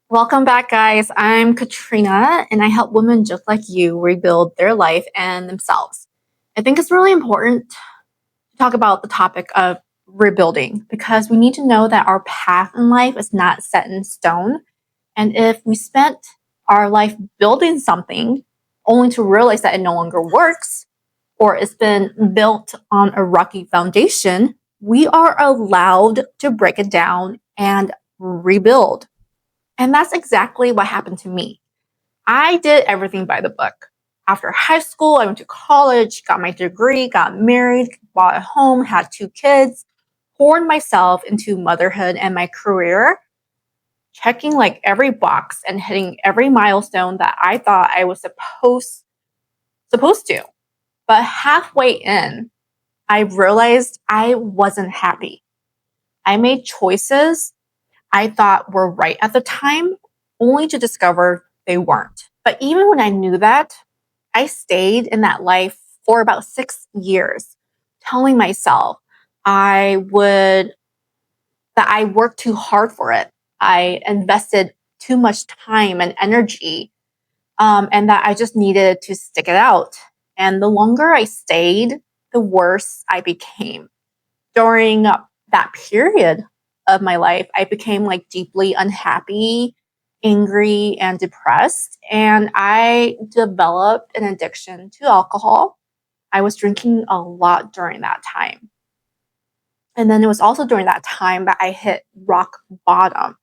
Welcome back, guys. I'm Katrina, and I help women just like you rebuild their life and themselves. I think it's really important to talk about the topic of rebuilding because we need to know that our path in life is not set in stone. And if we spent our life building something only to realize that it no longer works or it's been built on a rocky foundation, we are allowed to break it down and rebuild. And that's exactly what happened to me. I did everything by the book. After high school, I went to college, got my degree, got married, bought a home, had two kids, poured myself into motherhood and my career, checking like every box and hitting every milestone that I thought I was supposed to. But halfway in, I realized I wasn't happy. I made choices I thought were right at the time, only to discover they weren't. But even when I knew that, I stayed in that life for about 6 years, telling myself I would, that I worked too hard for it. I invested too much time and energy, and that I just needed to stick it out. And the longer I stayed, the worse I became. During that period of my life, I became like deeply unhappy, angry, and depressed. And I developed an addiction to alcohol. I was drinking a lot during that time. And then it was also during that time that I hit rock bottom.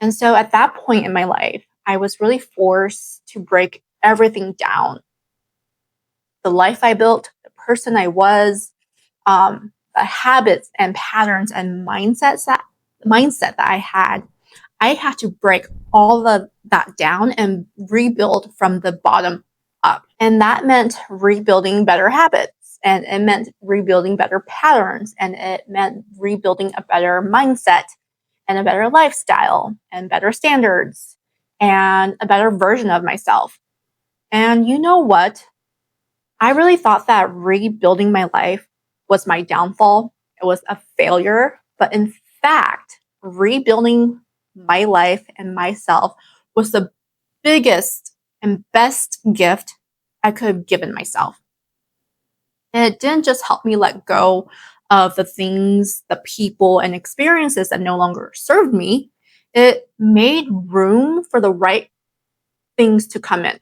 And so at that point in my life, I was really forced to break everything down. The life I built, the person I was, the habits and patterns and mindset that I had to break all of that down and rebuild from the bottom up. And that meant rebuilding better habits, and it meant rebuilding better patterns, and it meant rebuilding a better mindset and a better lifestyle and better standards and a better version of myself. And you know what? I really thought that rebuilding my life was my downfall. It was a failure. But in fact, rebuilding my life and myself was the biggest and best gift I could have given myself. And it didn't just help me let go of the things, the people, and experiences that no longer served me, it made room for the right things to come in.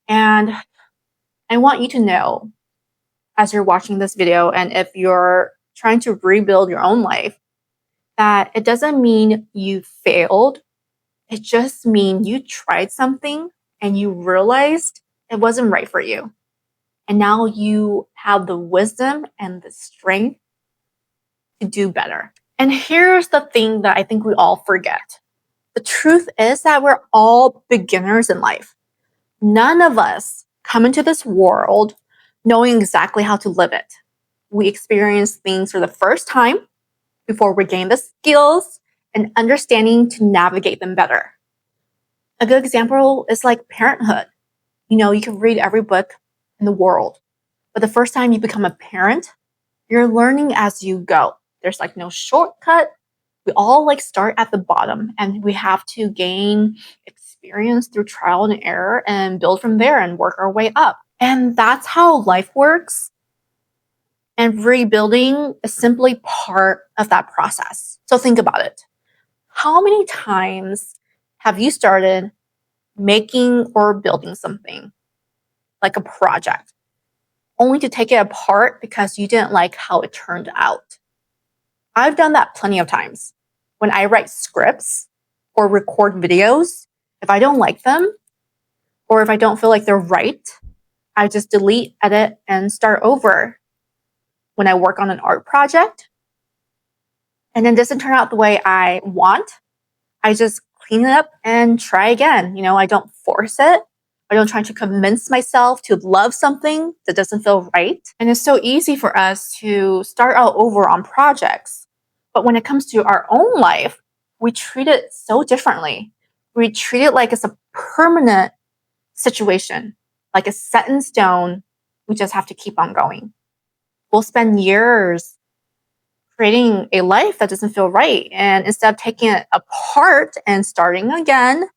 And I want you to know as you're watching this video, and if you're trying to rebuild your own life, that it doesn't mean you failed. It just means you tried something and you realized it wasn't right for you. And now you have the wisdom and the strength to do better. And here's the thing that I think we all forget. The truth is that we're all beginners in life. None of us come into this world knowing exactly how to live it. We experience things for the first time before we gain the skills and understanding to navigate them better. A good example is like parenthood. You can read every book in the world, but the first time you become a parent, you're learning as you go. There's like no shortcut. We all like start at the bottom and we have to gain experience through trial and error and build from there and work our way up. And that's how life works. And rebuilding is simply part of that process. So think about it. How many times have you started making or building something like a project only to take it apart because you didn't like how it turned out? I've done that plenty of times. When I write scripts or record videos, if I don't like them or if I don't feel like they're right, I just delete, edit, and start over. When I work on an art project and it doesn't turn out the way I want, I just clean it up and try again. I don't force it. I don't try to convince myself to love something that doesn't feel right. And it's so easy for us to start out over on projects. But when it comes to our own life, we treat it so differently. We treat it like it's a permanent situation, like it's set in stone. We just have to keep on going. We'll spend years creating a life that doesn't feel right. And instead of taking it apart and starting again,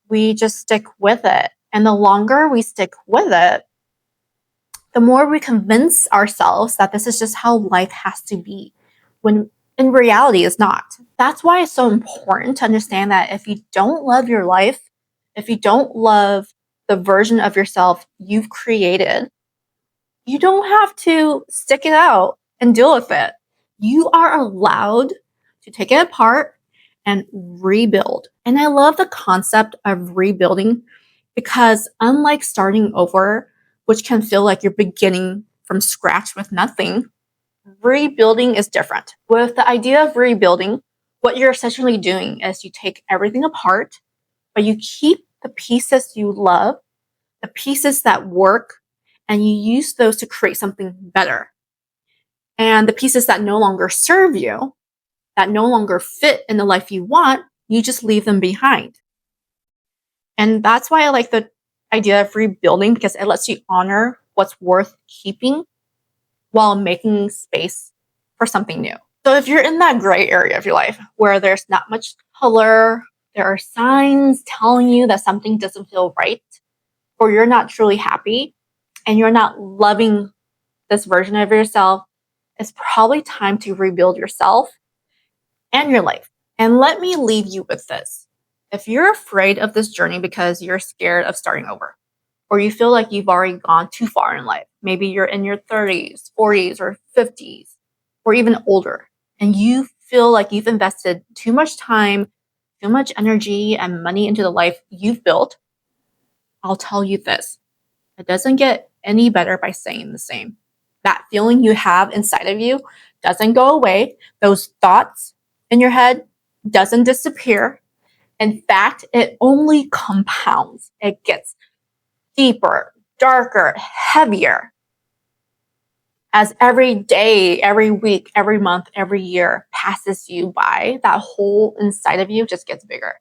we just stick with it. And the longer we stick with it, the more we convince ourselves that this is just how life has to be, when in reality it's not. That's why it's so important to understand that if you don't love your life, if you don't love the version of yourself you've created, you don't have to stick it out and deal with it. You are allowed to take it apart and rebuild. And I love the concept of rebuilding because, unlike starting over, which can feel like you're beginning from scratch with nothing, rebuilding is different. With the idea of rebuilding, what you're essentially doing is you take everything apart, but you keep the pieces you love, the pieces that work, and you use those to create something better. And the pieces that no longer serve you, that no longer fit in the life you want, you just leave them behind. And that's why I like the idea of rebuilding, because it lets you honor what's worth keeping while making space for something new. So if you're in that gray area of your life where there's not much color, there are signs telling you that something doesn't feel right, or you're not truly happy, and you're not loving this version of yourself, it's probably time to rebuild yourself and your life. And let me leave you with this. If you're afraid of this journey because you're scared of starting over, or you feel like you've already gone too far in life, maybe you're in your 30s, 40s, or 50s, or even older, and you feel like you've invested too much time, too much energy, and money into the life you've built, I'll tell you this. It doesn't get any better by saying the same. That feeling you have inside of you doesn't go away. Those thoughts in your head doesn't disappear. In fact, it only compounds. It gets deeper, darker, heavier as every day, every week, every month, every year passes you by. That hole inside of you just gets bigger.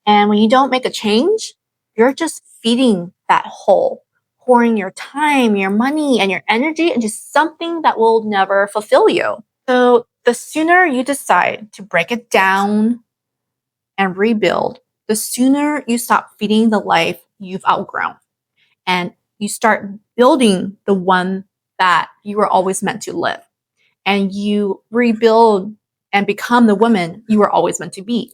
And when you don't make a change, you're just feeding that hole, pouring your time, your money, and your energy into something that will never fulfill you. So the sooner you decide to break it down and rebuild, the sooner you stop feeding the life you've outgrown and you start building the one that you were always meant to live. And you rebuild and become the woman you were always meant to be.